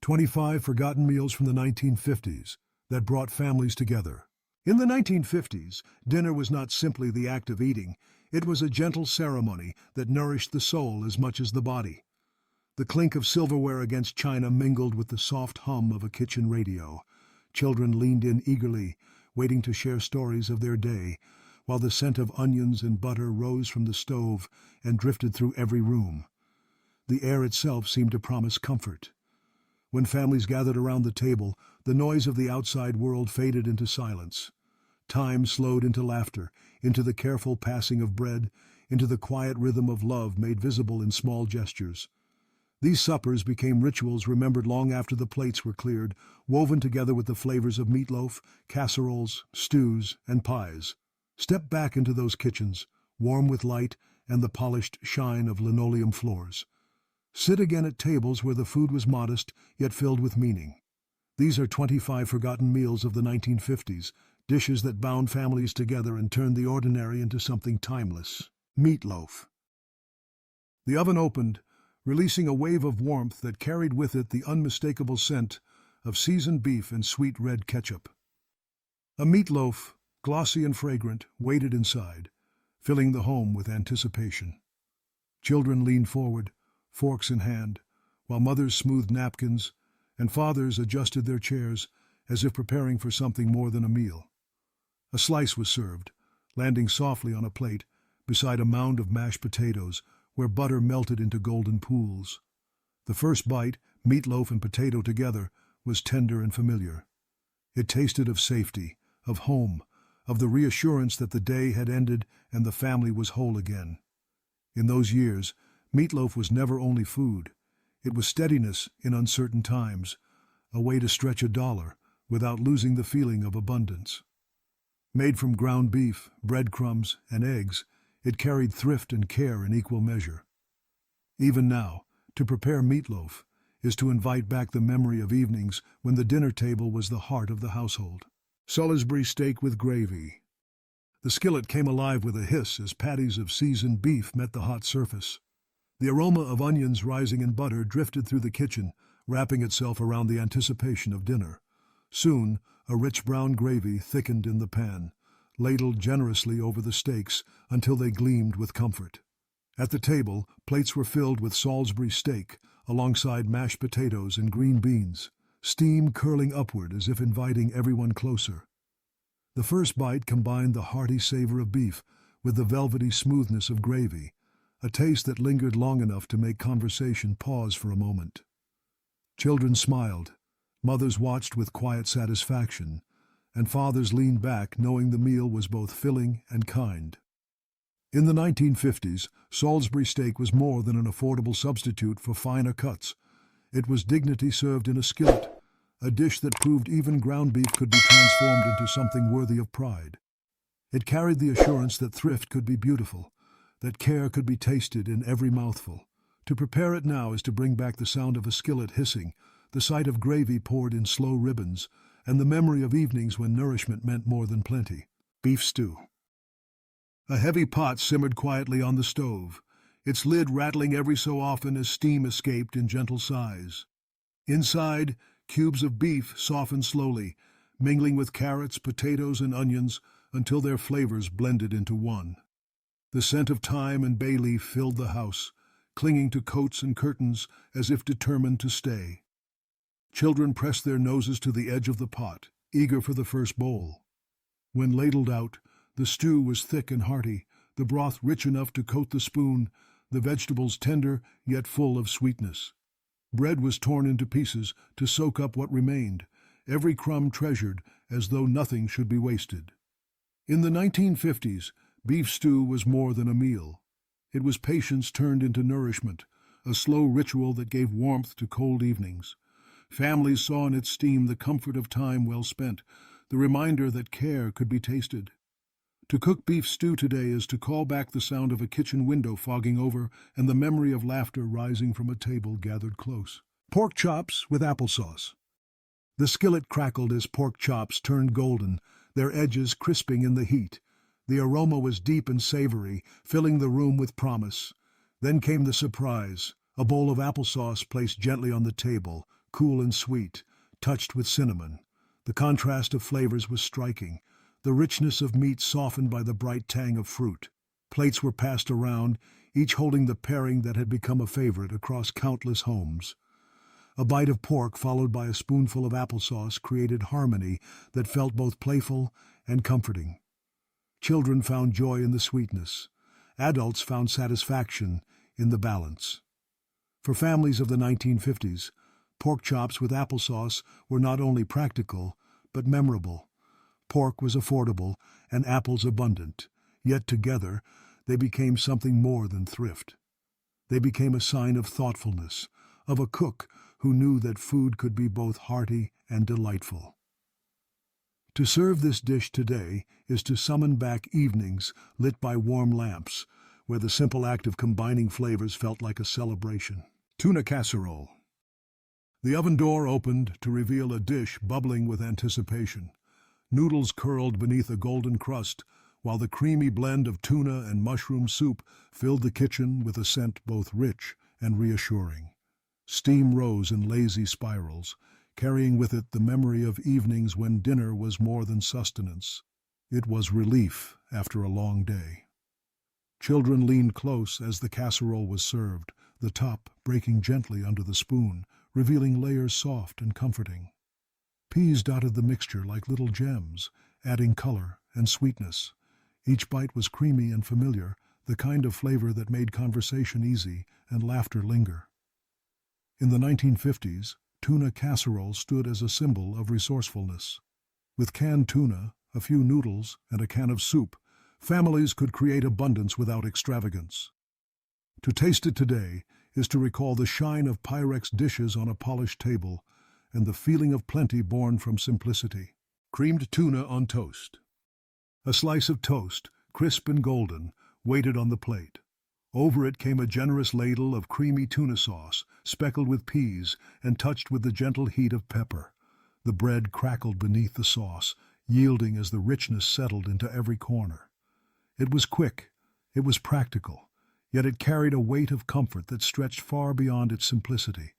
25 forgotten meals from the 1950s that brought families together. In the 1950s, dinner was not simply the act of eating, it was a gentle ceremony that nourished the soul as much as the body. The clink of silverware against china mingled with the soft hum of a kitchen radio. Children leaned in eagerly, waiting to share stories of their day, while the scent of onions and butter rose from the stove and drifted through every room. The air itself seemed to promise comfort. When families gathered around the table, the noise of the outside world faded into silence. Time slowed into laughter, into the careful passing of bread, into the quiet rhythm of love made visible in small gestures. These suppers became rituals remembered long after the plates were cleared, woven together with the flavors of meatloaf, casseroles, stews, and pies. Step back into those kitchens, warm with light and the polished shine of linoleum floors. Sit again at tables where the food was modest, yet filled with meaning. These are 25 forgotten meals of the 1950s, dishes that bound families together and turned the ordinary into something timeless. Meatloaf. The oven opened, releasing a wave of warmth that carried with it the unmistakable scent of seasoned beef and sweet red ketchup. A meatloaf, glossy and fragrant, waited inside, filling the home with anticipation. Children leaned forward, forks in hand, while mothers smoothed napkins and fathers adjusted their chairs as if preparing for something more than a meal. A slice was served, landing softly on a plate beside a mound of mashed potatoes where butter melted into golden pools. The first bite, meatloaf and potato together, was tender and familiar. It tasted of safety, of home, of the reassurance that the day had ended and the family was whole again. In those years, meatloaf was never only food. It was steadiness in uncertain times, a way to stretch a dollar without losing the feeling of abundance. Made from ground beef, breadcrumbs, and eggs, it carried thrift and care in equal measure. Even now, to prepare meatloaf is to invite back the memory of evenings when the dinner table was the heart of the household. Salisbury steak with gravy. The skillet came alive with a hiss as patties of seasoned beef met the hot surface. The aroma of onions rising in butter drifted through the kitchen, wrapping itself around the anticipation of dinner. Soon, a rich brown gravy thickened in the pan, ladled generously over the steaks until they gleamed with comfort. At the table, plates were filled with Salisbury steak, alongside mashed potatoes and green beans, steam curling upward as if inviting everyone closer. The first bite combined the hearty savor of beef with the velvety smoothness of gravy, a taste that lingered long enough to make conversation pause for a moment. Children smiled, mothers watched with quiet satisfaction, and fathers leaned back knowing the meal was both filling and kind. In the 1950s, Salisbury steak was more than an affordable substitute for finer cuts. It was dignity served in a skillet, a dish that proved even ground beef could be transformed into something worthy of pride. It carried the assurance that thrift could be beautiful, that care could be tasted in every mouthful. To prepare it now is to bring back the sound of a skillet hissing, the sight of gravy poured in slow ribbons, and the memory of evenings when nourishment meant more than plenty. Beef stew. A heavy pot simmered quietly on the stove, its lid rattling every so often as steam escaped in gentle sighs. Inside, cubes of beef softened slowly, mingling with carrots, potatoes, and onions until their flavors blended into one. The scent of thyme and bay leaf filled the house, clinging to coats and curtains as if determined to stay. Children pressed their noses to the edge of the pot, eager for the first bowl. When ladled out, the stew was thick and hearty, the broth rich enough to coat the spoon, the vegetables tender yet full of sweetness. Bread was torn into pieces to soak up what remained, every crumb treasured as though nothing should be wasted. In the 1950s, beef stew was more than a meal. It was patience turned into nourishment, a slow ritual that gave warmth to cold evenings. Families saw in its steam the comfort of time well spent, the reminder that care could be tasted. To cook beef stew today is to call back the sound of a kitchen window fogging over and the memory of laughter rising from a table gathered close. Pork chops with applesauce. The skillet crackled as pork chops turned golden, their edges crisping in the heat. The aroma was deep and savory, filling the room with promise. Then came the surprise, a bowl of applesauce placed gently on the table, cool and sweet, touched with cinnamon. The contrast of flavors was striking, the richness of meat softened by the bright tang of fruit. Plates were passed around, each holding the pairing that had become a favorite across countless homes. A bite of pork followed by a spoonful of applesauce created harmony that felt both playful and comforting. Children found joy in the sweetness. Adults found satisfaction in the balance. For families of the 1950s, pork chops with applesauce were not only practical, but memorable. Pork was affordable and apples abundant, yet together they became something more than thrift. They became a sign of thoughtfulness, of a cook who knew that food could be both hearty and delightful. To serve this dish today is to summon back evenings lit by warm lamps, where the simple act of combining flavors felt like a celebration. Tuna casserole. The oven door opened to reveal a dish bubbling with anticipation. Noodles curled beneath a golden crust, while the creamy blend of tuna and mushroom soup filled the kitchen with a scent both rich and reassuring. Steam rose in lazy spirals, carrying with it the memory of evenings when dinner was more than sustenance. It was relief after a long day. Children leaned close as the casserole was served, the top breaking gently under the spoon, revealing layers soft and comforting. Peas dotted the mixture like little gems, adding color and sweetness. Each bite was creamy and familiar, the kind of flavor that made conversation easy and laughter linger. In the 1950s, tuna casserole stood as a symbol of resourcefulness. With canned tuna, a few noodles, and a can of soup, families could create abundance without extravagance. To taste it today is to recall the shine of Pyrex dishes on a polished table and the feeling of plenty born from simplicity. Creamed tuna on toast. A slice of toast, crisp and golden, waited on the plate. Over it came a generous ladle of creamy tuna sauce, speckled with peas and touched with the gentle heat of pepper. The bread crackled beneath the sauce, yielding as the richness settled into every corner. It was quick, it was practical, yet it carried a weight of comfort that stretched far beyond its simplicity.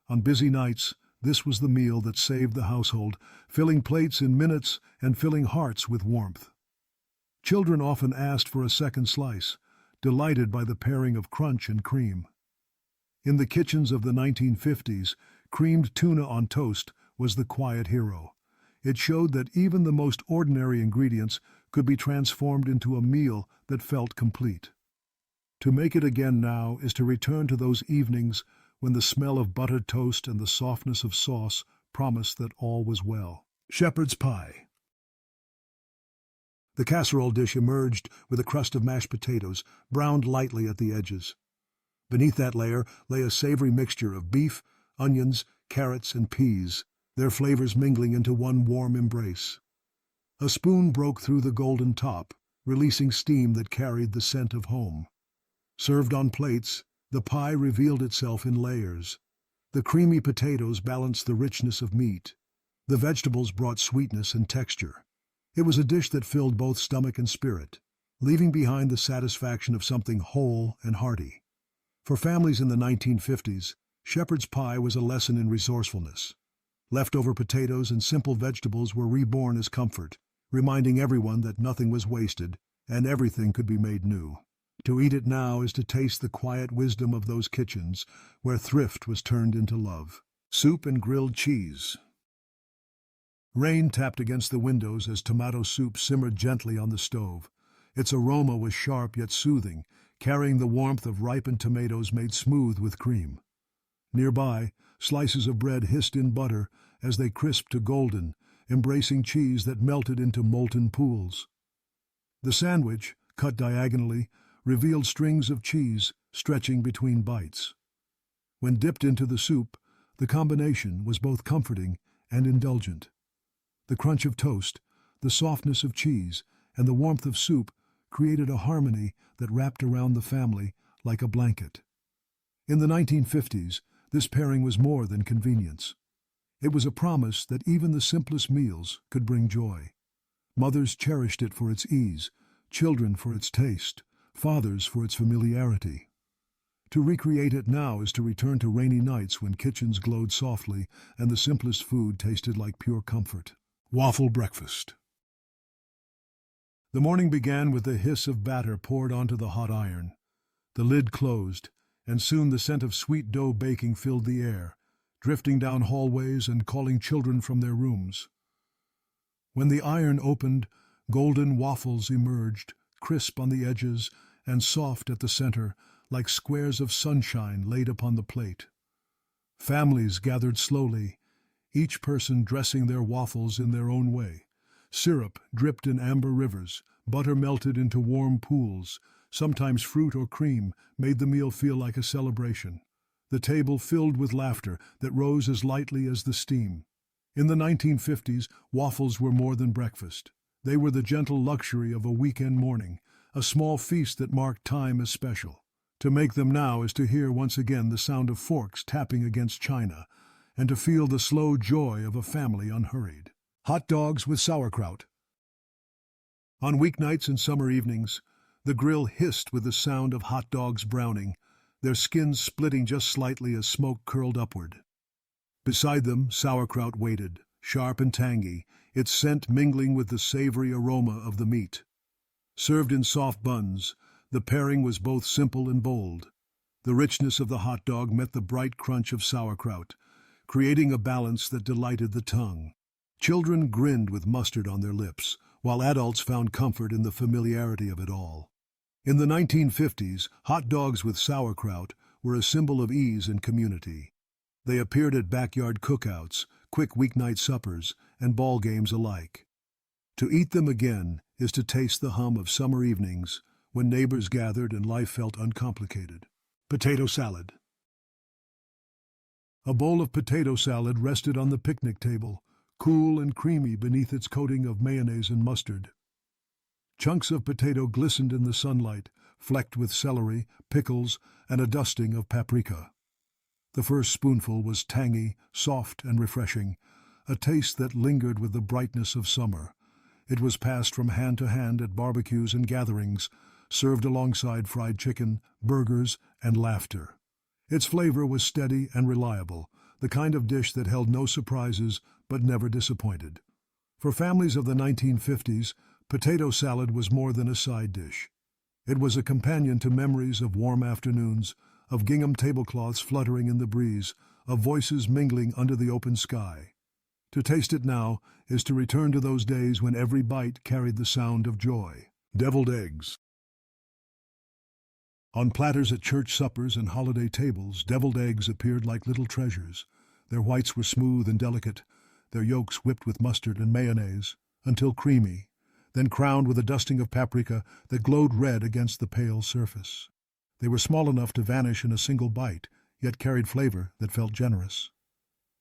On busy nights, this was the meal that saved the household, filling plates in minutes and filling hearts with warmth. Children often asked for a second slice, delighted by the pairing of crunch and cream. In the kitchens of the 1950s, creamed tuna on toast was the quiet hero. It showed that even the most ordinary ingredients could be transformed into a meal that felt complete. To make it again now is to return to those evenings when the smell of buttered toast and the softness of sauce promised that all was well. Shepherd's pie. The casserole dish emerged with a crust of mashed potatoes, browned lightly at the edges. Beneath that layer lay a savory mixture of beef, onions, carrots, and peas, their flavors mingling into one warm embrace. A spoon broke through the golden top, releasing steam that carried the scent of home. Served on plates, the pie revealed itself in layers. The creamy potatoes balanced the richness of meat. The vegetables brought sweetness and texture. It was a dish that filled both stomach and spirit, leaving behind the satisfaction of something whole and hearty. For families in the 1950s, shepherd's pie was a lesson in resourcefulness. Leftover potatoes and simple vegetables were reborn as comfort, reminding everyone that nothing was wasted and everything could be made new. To eat it now is to taste the quiet wisdom of those kitchens where thrift was turned into love. Soup and grilled cheese. Rain tapped against the windows as tomato soup simmered gently on the stove. Its aroma was sharp yet soothing, carrying the warmth of ripened tomatoes made smooth with cream. Nearby, slices of bread hissed in butter as they crisped to golden, embracing cheese that melted into molten pools. The sandwich, cut diagonally, revealed strings of cheese stretching between bites. When dipped into the soup, the combination was both comforting and indulgent. The crunch of toast, the softness of cheese, and the warmth of soup created a harmony that wrapped around the family like a blanket. In the 1950s, this pairing was more than convenience. It was a promise that even the simplest meals could bring joy. Mothers cherished it for its ease, children for its taste, fathers for its familiarity. To recreate it now is to return to rainy nights when kitchens glowed softly and the simplest food tasted like pure comfort. Waffle breakfast. The morning began with the hiss of batter poured onto the hot iron. The lid closed, and soon the scent of sweet dough baking filled the air, drifting down hallways and calling children from their rooms. When the iron opened, golden waffles emerged, crisp on the edges and soft at the center, like squares of sunshine laid upon the plate. Families gathered slowly, each person dressing their waffles in their own way. Syrup dripped in amber rivers, butter melted into warm pools, sometimes fruit or cream made the meal feel like a celebration. The table filled with laughter that rose as lightly as the steam. In the 1950s, waffles were more than breakfast. They were the gentle luxury of a weekend morning, a small feast that marked time as special. To make them now is to hear once again the sound of forks tapping against china, and to feel the slow joy of a family unhurried. Hot dogs with sauerkraut. On weeknights and summer evenings, the grill hissed with the sound of hot dogs browning, their skins splitting just slightly as smoke curled upward. Beside them, sauerkraut waited, sharp and tangy, its scent mingling with the savory aroma of the meat. Served in soft buns, the pairing was both simple and bold. The richness of the hot dog met the bright crunch of sauerkraut, creating a balance that delighted the tongue. Children grinned with mustard on their lips, while adults found comfort in the familiarity of it all. In the 1950s, hot dogs with sauerkraut were a symbol of ease and community. They appeared at backyard cookouts, quick weeknight suppers, and ball games alike. To eat them again is to taste the hum of summer evenings when neighbors gathered and life felt uncomplicated. Potato salad. A bowl of potato salad rested on the picnic table, cool and creamy beneath its coating of mayonnaise and mustard. Chunks of potato glistened in the sunlight, flecked with celery, pickles, and a dusting of paprika. The first spoonful was tangy, soft, and refreshing, a taste that lingered with the brightness of summer. It was passed from hand to hand at barbecues and gatherings, served alongside fried chicken, burgers, and laughter. Its flavor was steady and reliable, the kind of dish that held no surprises but never disappointed. For families of the 1950s, potato salad was more than a side dish. It was a companion to memories of warm afternoons, of gingham tablecloths fluttering in the breeze, of voices mingling under the open sky. To taste it now is to return to those days when every bite carried the sound of joy. Deviled eggs. On platters at church suppers and holiday tables, deviled eggs appeared like little treasures. Their whites were smooth and delicate, their yolks whipped with mustard and mayonnaise, until creamy, then crowned with a dusting of paprika that glowed red against the pale surface. They were small enough to vanish in a single bite, yet carried flavor that felt generous.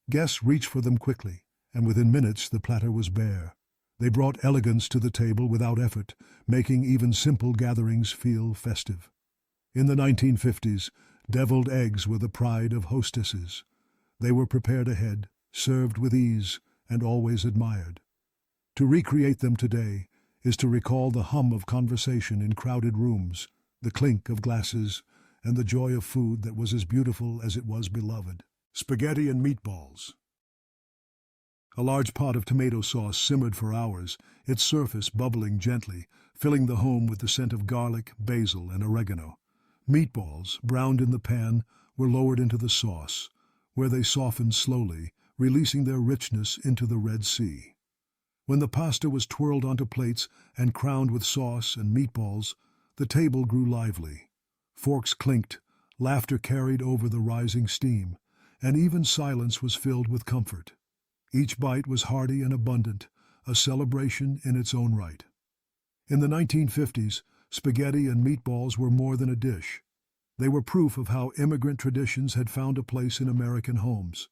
Guests reached for them quickly, and within minutes the platter was bare. They brought elegance to the table without effort, making even simple gatherings feel festive. In the 1950s, deviled eggs were the pride of hostesses. They were prepared ahead, served with ease, and always admired. To recreate them today is to recall the hum of conversation in crowded rooms, the clink of glasses, and the joy of food that was as beautiful as it was beloved. Spaghetti and meatballs. A large pot of tomato sauce simmered for hours, its surface bubbling gently, filling the home with the scent of garlic, basil, and oregano. Meatballs, browned in the pan, were lowered into the sauce, where they softened slowly, releasing their richness into the Red Sea. When the pasta was twirled onto plates and crowned with sauce and meatballs, the table grew lively. Forks clinked, laughter carried over the rising steam, and even silence was filled with comfort. Each bite was hearty and abundant, a celebration in its own right. In the 1950s, spaghetti and meatballs were more than a dish. They were proof of how immigrant traditions had found a place in American homes.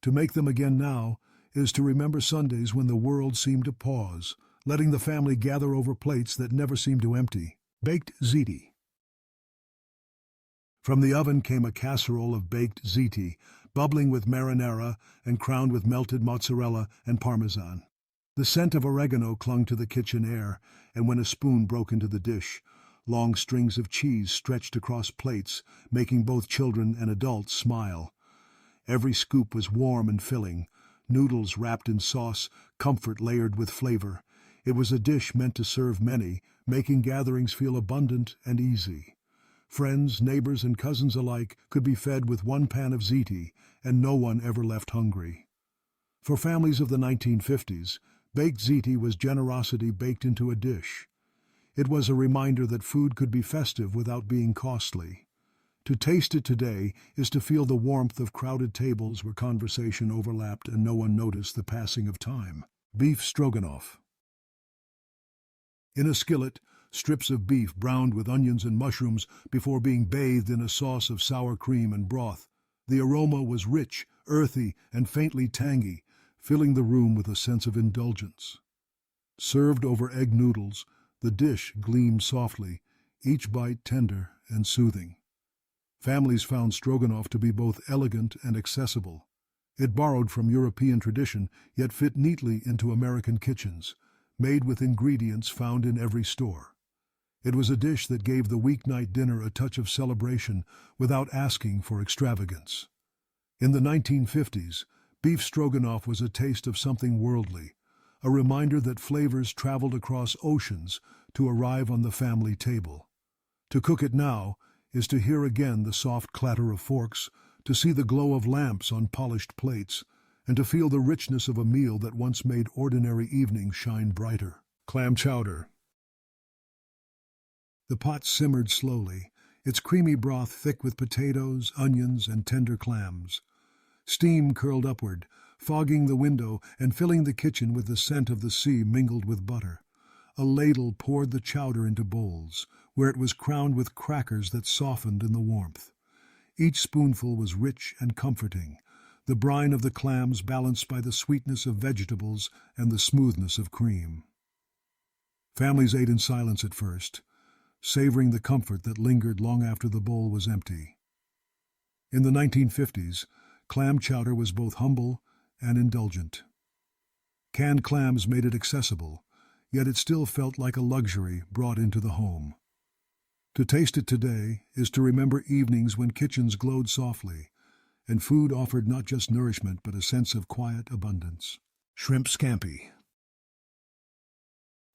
To make them again now is to remember Sundays when the world seemed to pause, letting the family gather over plates that never seemed to empty. Baked ziti. From the oven came a casserole of baked ziti, bubbling with marinara and crowned with melted mozzarella and parmesan. The scent of oregano clung to the kitchen air, and when a spoon broke into the dish, Long strings of cheese stretched across plates, making both children and adults smile. Every scoop was warm and filling, noodles wrapped in sauce, comfort layered with flavor. It was a dish meant to serve many, making gatherings feel abundant and easy. Friends, neighbors, and cousins alike could be fed with one pan of ziti, and no one ever left hungry. For families of the 1950s, baked ziti was generosity baked into a dish. It was a reminder that food could be festive without being costly. To taste it today is to feel the warmth of crowded tables where conversation overlapped and no one noticed the passing of time. Beef stroganoff. In a skillet, strips of beef browned with onions and mushrooms before being bathed in a sauce of sour cream and broth. The aroma was rich, earthy, and faintly tangy, filling the room with a sense of indulgence. Served over egg noodles, the dish gleamed softly, each bite tender and soothing. Families found stroganoff to be both elegant and accessible. It borrowed from European tradition, yet fit neatly into American kitchens, made with ingredients found in every store. It was a dish that gave the weeknight dinner a touch of celebration without asking for extravagance. In the 1950s, beef stroganoff was a taste of something worldly, a reminder that flavors traveled across oceans to arrive on the family table. To cook it now is to hear again the soft clatter of forks, to see the glow of lamps on polished plates, and to feel the richness of a meal that once made ordinary evenings shine brighter. Clam chowder. The pot simmered slowly, its creamy broth thick with potatoes, onions, and tender clams. Steam curled upward, fogging the window and filling the kitchen with the scent of the sea mingled with butter. A ladle poured the chowder into bowls, where it was crowned with crackers that softened in the warmth. Each spoonful was rich and comforting, the brine of the clams balanced by the sweetness of vegetables and the smoothness of cream. Families ate in silence at first, savoring the comfort that lingered long after the bowl was empty. In the 1950s, clam chowder was both humble and indulgent. Canned clams made it accessible, yet it still felt like a luxury brought into the home. To taste it today is to remember evenings when kitchens glowed softly, and food offered not just nourishment but a sense of quiet abundance. Shrimp scampi.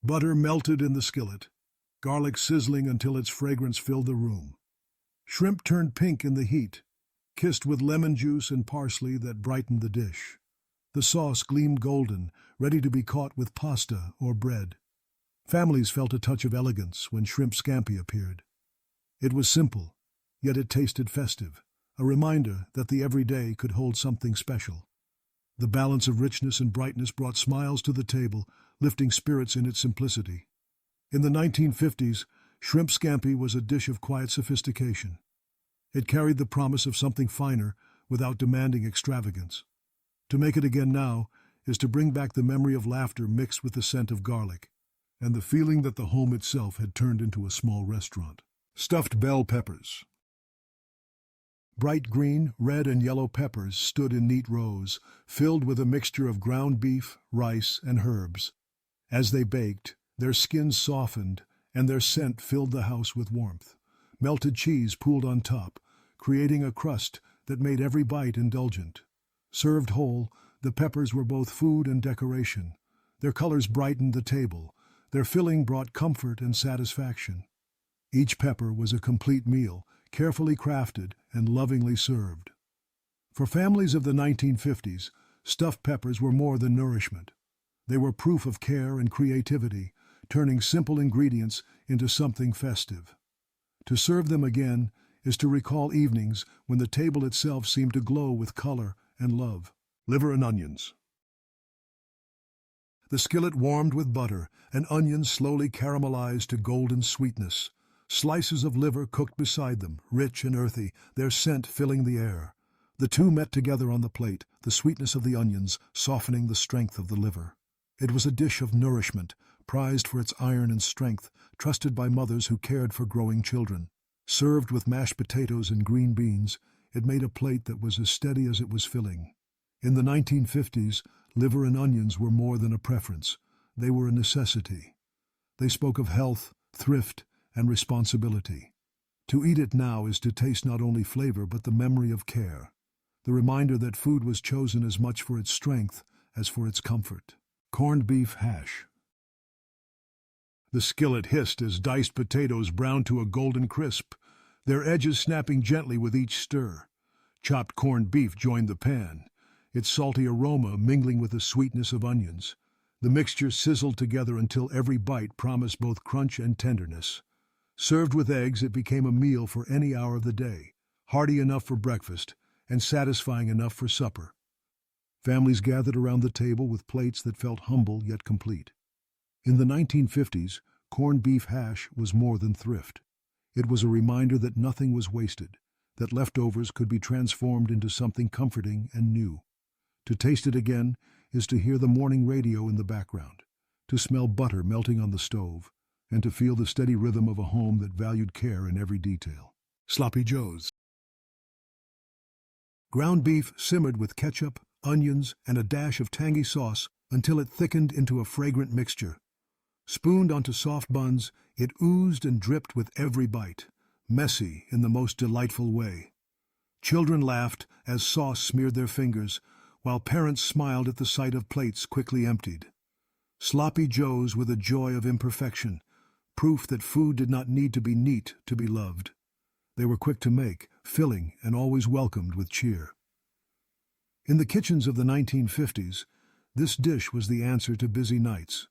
Butter melted in the skillet, garlic sizzling until its fragrance filled the room. Shrimp turned pink in the heat, kissed with lemon juice and parsley that brightened the dish. The sauce gleamed golden, ready to be caught with pasta or bread. Families felt a touch of elegance when shrimp scampi appeared. It was simple, yet it tasted festive, a reminder that the everyday could hold something special. The balance of richness and brightness brought smiles to the table, lifting spirits in its simplicity. In the 1950s, shrimp scampi was a dish of quiet sophistication. It carried the promise of something finer without demanding extravagance. To make it again now is to bring back the memory of laughter mixed with the scent of garlic, and the feeling that the home itself had turned into a small restaurant. Stuffed bell peppers. Bright green, red, and yellow peppers stood in neat rows, filled with a mixture of ground beef, rice, and herbs. As they baked, their skins softened, and their scent filled the house with warmth. Melted cheese pooled on top, creating a crust that made every bite indulgent. Served whole, the peppers were both food and decoration. Their colors brightened the table. Their filling brought comfort and satisfaction. Each pepper was a complete meal, carefully crafted and lovingly served. For families of the 1950s, stuffed peppers were more than nourishment. They were proof of care and creativity, turning simple ingredients into something festive. To serve them again is to recall evenings when the table itself seemed to glow with color and love. Liver and onions. The skillet warmed with butter, and onions slowly caramelized to golden sweetness. Slices of liver cooked beside them, rich and earthy, their scent filling the air. The two met together on the plate, the sweetness of the onions softening the strength of the liver. It was a dish of nourishment, prized for its iron and strength, trusted by mothers who cared for growing children. Served with mashed potatoes and green beans, it made a plate that was as steady as it was filling. In the 1950s, liver and onions were more than a preference. They were a necessity. They spoke of health, thrift, and responsibility. To eat it now is to taste not only flavor but the memory of care, the reminder that food was chosen as much for its strength as for its comfort. Corned beef hash. The skillet hissed as diced potatoes browned to a golden crisp, their edges snapping gently with each stir. Chopped corned beef joined the pan, its salty aroma mingling with the sweetness of onions. The mixture sizzled together until every bite promised both crunch and tenderness. Served with eggs, it became a meal for any hour of the day, hearty enough for breakfast and satisfying enough for supper. Families gathered around the table with plates that felt humble yet complete. In the 1950s, corned beef hash was more than thrift. It was a reminder that nothing was wasted, that leftovers could be transformed into something comforting and new. To taste it again is to hear the morning radio in the background, to smell butter melting on the stove, and to feel the steady rhythm of a home that valued care in every detail. Sloppy Joes. Ground beef simmered with ketchup, onions, and a dash of tangy sauce until it thickened into a fragrant mixture. Spooned onto soft buns, it oozed and dripped with every bite, messy in the most delightful way. Children laughed as sauce smeared their fingers, while parents smiled at the sight of plates quickly emptied. Sloppy Joes were the joy of imperfection, proof that food did not need to be neat to be loved. They were quick to make, filling, and always welcomed with cheer. In the kitchens of the 1950s, this dish was the answer to busy nights.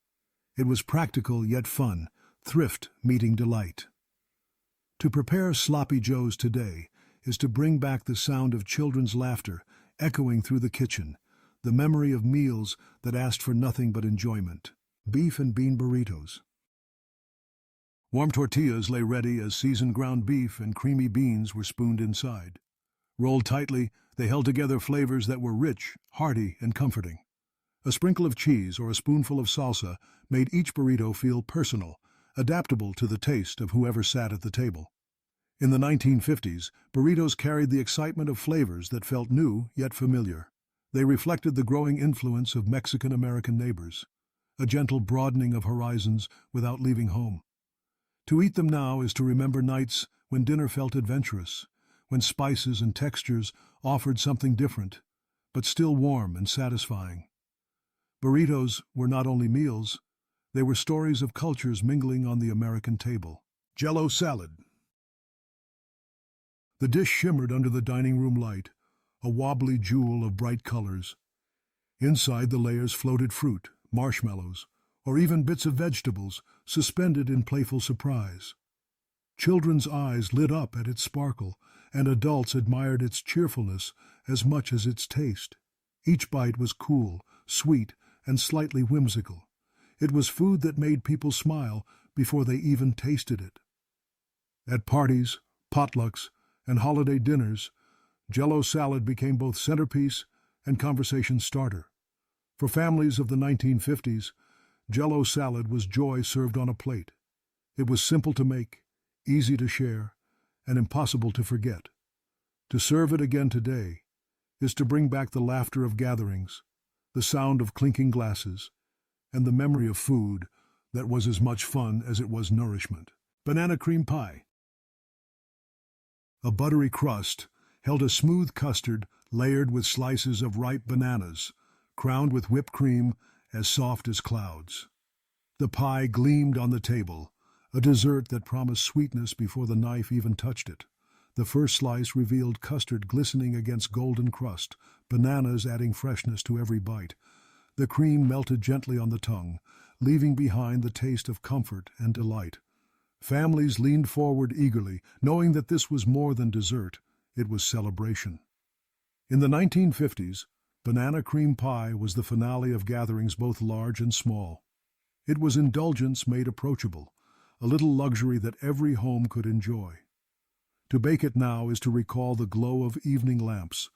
It was practical yet fun, thrift meeting delight. To prepare Sloppy Joes today is to bring back the sound of children's laughter echoing through the kitchen, the memory of meals that asked for nothing but enjoyment. Beef and bean burritos. Warm tortillas lay ready as seasoned ground beef and creamy beans were spooned inside. Rolled tightly, they held together flavors that were rich, hearty, and comforting. A sprinkle of cheese or a spoonful of salsa made each burrito feel personal, adaptable to the taste of whoever sat at the table. In the 1950s, burritos carried the excitement of flavors that felt new yet familiar. They reflected the growing influence of Mexican-American neighbors, a gentle broadening of horizons without leaving home. To eat them now is to remember nights when dinner felt adventurous, when spices and textures offered something different, but still warm and satisfying. Burritos were not only meals, they were stories of cultures mingling on the American table. Jell-O salad. The dish shimmered under the dining room light, a wobbly jewel of bright colors. Inside the layers floated fruit, marshmallows, or even bits of vegetables suspended in playful surprise. Children's eyes lit up at its sparkle, and adults admired its cheerfulness as much as its taste. Each bite was cool, sweet, and slightly whimsical. It was food that made people smile before they even tasted it. At parties, potlucks, and holiday dinners, Jell-O salad became both centerpiece and conversation starter. For families of the 1950s, Jell-O salad was joy served on a plate. It was simple to make, easy to share, and impossible to forget. To serve it again today is to bring back the laughter of gatherings, the sound of clinking glasses, and the memory of food that was as much fun as it was nourishment. Banana cream pie. A buttery crust held a smooth custard layered with slices of ripe bananas, crowned with whipped cream as soft as clouds. The pie gleamed on the table, a dessert that promised sweetness before the knife even touched it. The first slice revealed custard glistening against golden crust, bananas adding freshness to every bite. The cream melted gently on the tongue, leaving behind the taste of comfort and delight. Families leaned forward eagerly, knowing that this was more than dessert, it was celebration. In the 1950s, banana cream pie was the finale of gatherings both large and small. It was indulgence made approachable, a little luxury that every home could enjoy. To bake it now is to recall the glow of evening lamps,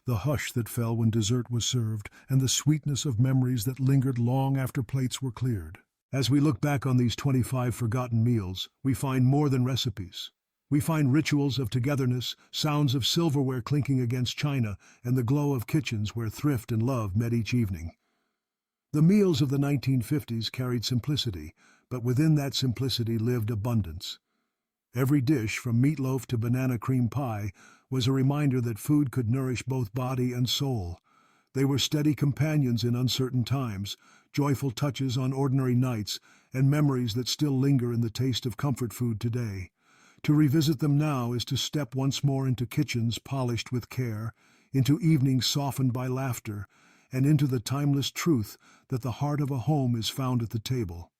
the hush that fell when dessert was served, and the sweetness of memories that lingered long after plates were cleared. As we look back on these 25 forgotten meals, we find more than recipes. We find rituals of togetherness, sounds of silverware clinking against china, and the glow of kitchens where thrift and love met each evening. The meals of the 1950s carried simplicity, but within that simplicity lived abundance. Every dish, from meatloaf to banana cream pie, was a reminder that food could nourish both body and soul. They were steady companions in uncertain times, joyful touches on ordinary nights, and memories that still linger in the taste of comfort food today. To revisit them now is to step once more into kitchens polished with care, into evenings softened by laughter, and into the timeless truth that the heart of a home is found at the table.